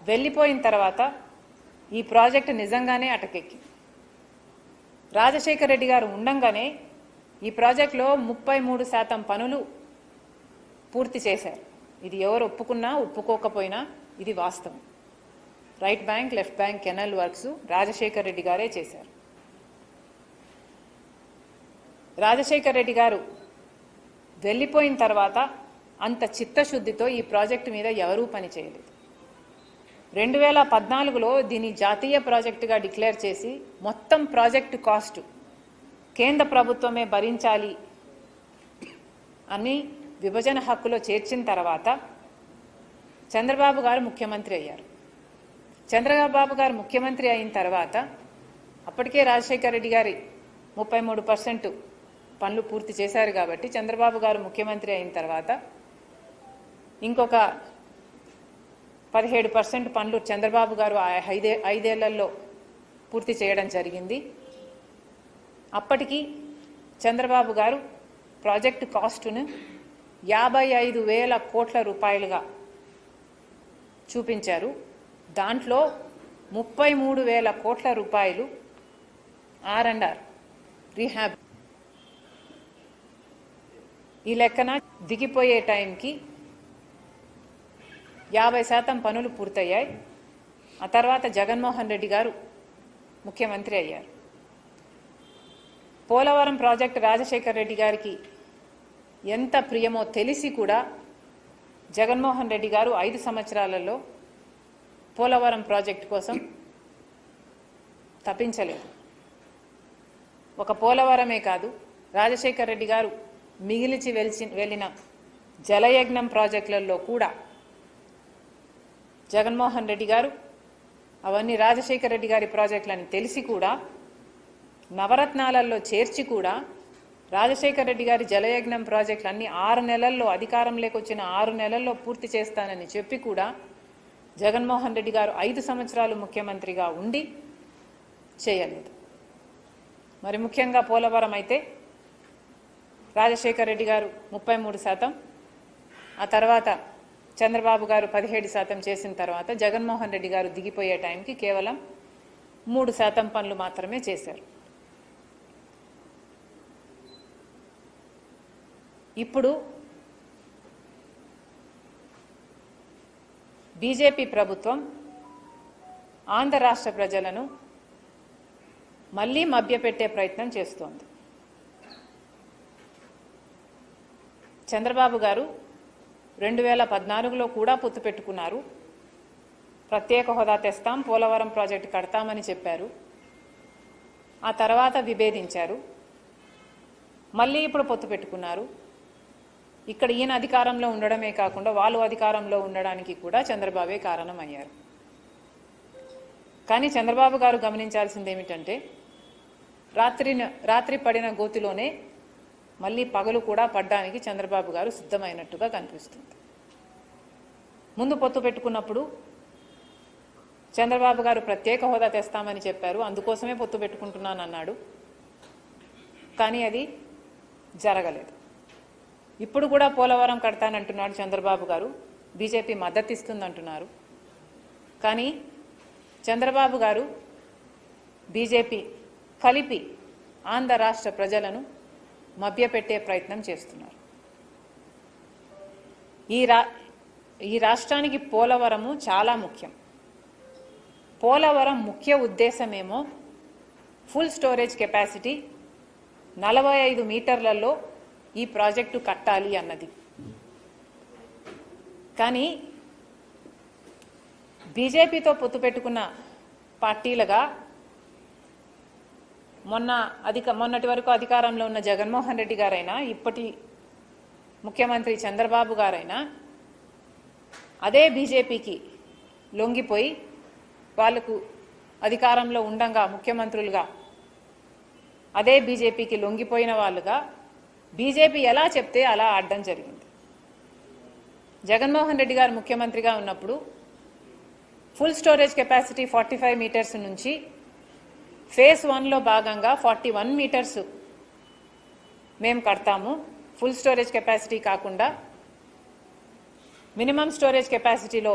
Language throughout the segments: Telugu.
వెళ్ళిపోయిన తర్వాత ఈ ప్రాజెక్టు నిజంగానే అటకెక్కి రాజశేఖర రెడ్డి గారు ఉండంగానే ఈ ప్రాజెక్టులో 33% పనులు పూర్తి చేశారు. ఇది ఎవరు ఒప్పుకున్నా ఒప్పుకోకపోయినా ఇది వాస్తవం. Right bank, left bank canal works Rajasekhara Reddy గారే చేశారు. రాజశేఖర రెడ్డి గారు వెళ్ళిపోయిన తర్వాత అంత చిత్తశుద్ధితో ఈ ప్రాజెక్టు మీద ఎవరూ పని చేయలేదు. 2014లో దీన్ని జాతీయ ప్రాజెక్టుగా డిక్లేర్ చేసి మొత్తం ప్రాజెక్టు కాస్ట్ కేంద్ర ప్రభుత్వమే భరించాలి అని విభజన హక్కులో చేర్చిన తర్వాత చంద్రబాబు గారు ముఖ్యమంత్రి అయ్యారు. చంద్రబాబు గారు ముఖ్యమంత్రి అయిన తర్వాత అప్పటికే రాజశేఖర రెడ్డి గారి 33% పనులు పూర్తి చేశారు కాబట్టి చంద్రబాబు గారు ముఖ్యమంత్రి అయిన తర్వాత ఇంకొక 17% పనులు చంద్రబాబు గారు ఐదేళ్లలో పూర్తి చేయడం జరిగింది. అప్పటికి చంద్రబాబు గారు ప్రాజెక్టు కాస్టును 55,000 కోట్ల రూపాయలుగా చూపించారు. దాంట్లో 33,000 కోట్ల రూపాయలు R&R రీహాబ్. ఈ లెక్కన దిగిపోయే టైంకి 50% పనులు పూర్తయ్యాయి. ఆ తర్వాత జగన్మోహన్ రెడ్డి గారు ముఖ్యమంత్రి అయ్యారు. పోలవరం ప్రాజెక్టు రాజశేఖర రెడ్డి గారికి ఎంత ప్రియమో తెలిసి కూడా జగన్మోహన్ రెడ్డి గారు 5 సంవత్సరాలలో పోలవరం ప్రాజెక్టు కోసం తప్పించలేదు. ఒక పోలవరమే కాదు, రాజశేఖర రెడ్డి గారు మిగిలిచి వెళ్ళిన జలయజ్ఞం ప్రాజెక్టులలో కూడా జగన్మోహన్ రెడ్డి గారు అవన్నీ రాజశేఖర రెడ్డి గారి ప్రాజెక్టులని తెలిసి కూడా నవరత్నాలలో చేర్చి కూడా రాజశేఖర రెడ్డి గారి జలయజ్ఞం ప్రాజెక్టులన్నీ 6 నెలల్లో అధికారంలోకి వచ్చిన 6 నెలల్లో పూర్తి చేస్తానని చెప్పి కూడా జగన్మోహన్ రెడ్డి గారు 5 సంవత్సరాలు ముఖ్యమంత్రిగా ఉండి చేయలేదు. మరి ముఖ్యంగా పోలవరం అయితే రాజశేఖర రెడ్డి గారు 33%, ఆ తర్వాత చంద్రబాబు గారు 17% చేసిన తర్వాత జగన్మోహన్ రెడ్డి గారు దిగిపోయే టైంకి కేవలం 3% పనులు మాత్రమే చేశారు. ఇప్పుడు బీజేపీ ప్రభుత్వం ఆంధ్ర రాష్ట్ర ప్రజలను మళ్ళీ మభ్యపెట్టే ప్రయత్నం చేస్తోంది. చంద్రబాబు గారు 2014లో కూడా పొత్తు పెట్టుకున్నారు. ప్రత్యేక హోదా తెస్తాం, పోలవరం ప్రాజెక్టు కడతామని చెప్పారు. ఆ తర్వాత విభేదించారు. మళ్ళీ ఇప్పుడు పొత్తు పెట్టుకున్నారు. ఇక్కడ ఈయన అధికారంలో ఉండడమే కాకుండా వాళ్ళు అధికారంలో ఉండడానికి కూడా చంద్రబాబే కారణమయ్యారు. కానీ చంద్రబాబు గారు గమనించాల్సింది ఏమిటంటే రాత్రి పడిన గోతిలోనే మళ్ళీ పగలు కూడా పడ్డానికి చంద్రబాబు గారు సిద్ధమైనట్టుగా కనిపిస్తుంది. ముందు పొత్తు పెట్టుకున్నప్పుడు చంద్రబాబు గారు ప్రత్యేక హోదా తెస్తామని చెప్పారు, అందుకోసమే పొత్తు పెట్టుకుంటున్నానన్నాడు. కానీ అది జరగలేదు. ఇప్పుడు కూడా పోలవరం కడతానంటున్నాడు చంద్రబాబు గారు, బీజేపీ మద్దతు ఇస్తుందంటున్నారు. కానీ చంద్రబాబు గారు బీజేపీ కలిపి ఆంధ్ర రాష్ట్ర ప్రజలను మభ్యపెట్టే ప్రయత్నం చేస్తున్నారు. ఈ రాష్ట్రానికి పోలవరము చాలా ముఖ్యం. పోలవరం ముఖ్య ఉద్దేశమేమో ఫుల్ స్టోరేజ్ కెపాసిటీ 45 మీటర్లలో ఈ ప్రాజెక్టు కట్టాలి అన్నది. కానీ బీజేపీతో పొత్తు పెట్టుకున్న పార్టీలుగా మొన్నటి వరకు అధికారంలో ఉన్న జగన్మోహన్ రెడ్డి గారైనా ఇప్పటి ముఖ్యమంత్రి చంద్రబాబు గారైనా అదే బీజేపీకి లొంగిపోయి వాళ్లకు అధికారంలో ఉండంగా ముఖ్యమంత్రులుగా అదే బీజేపీకి లొంగిపోయిన వాళ్ళుగా బీజేపీ ఎలా చెప్తే అలా ఆడడం జరిగింది. జగన్మోహన్ రెడ్డి గారు ముఖ్యమంత్రిగా ఉన్నప్పుడు ఫుల్ స్టోరేజ్ కెపాసిటీ 45 మీటర్స్ నుంచి ఫేజ్ 1లో భాగంగా 41 మీటర్స్ మేము కడతాము. ఫుల్ స్టోరేజ్ కెపాసిటీ కాకుండా మినిమం స్టోరేజ్ కెపాసిటీలో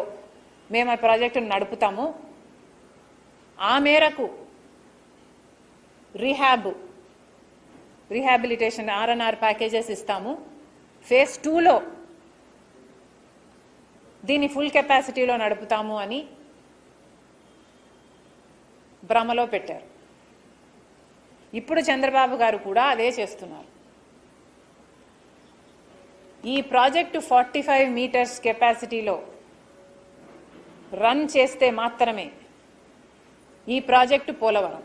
మేము ఆ ప్రాజెక్టును నడుపుతాము, ఆ మేరకు రీహాబిలిటేషన్ ఆర్ఎన్ఆర్ ప్యాకేజెస్ ఇస్తాము, ఫేజ్ 2లో దీన్ని ఫుల్ కెపాసిటీలో నడుపుతాము అని భ్రమలో పెట్టారు. ఇప్పుడు చంద్రబాబు గారు కూడా అదే చేస్తున్నారు. ఈ ప్రాజెక్టు 45 మీటర్స్ కెపాసిటీలో రన్ చేస్తే మాత్రమే ఈ ప్రాజెక్టు పోలవరం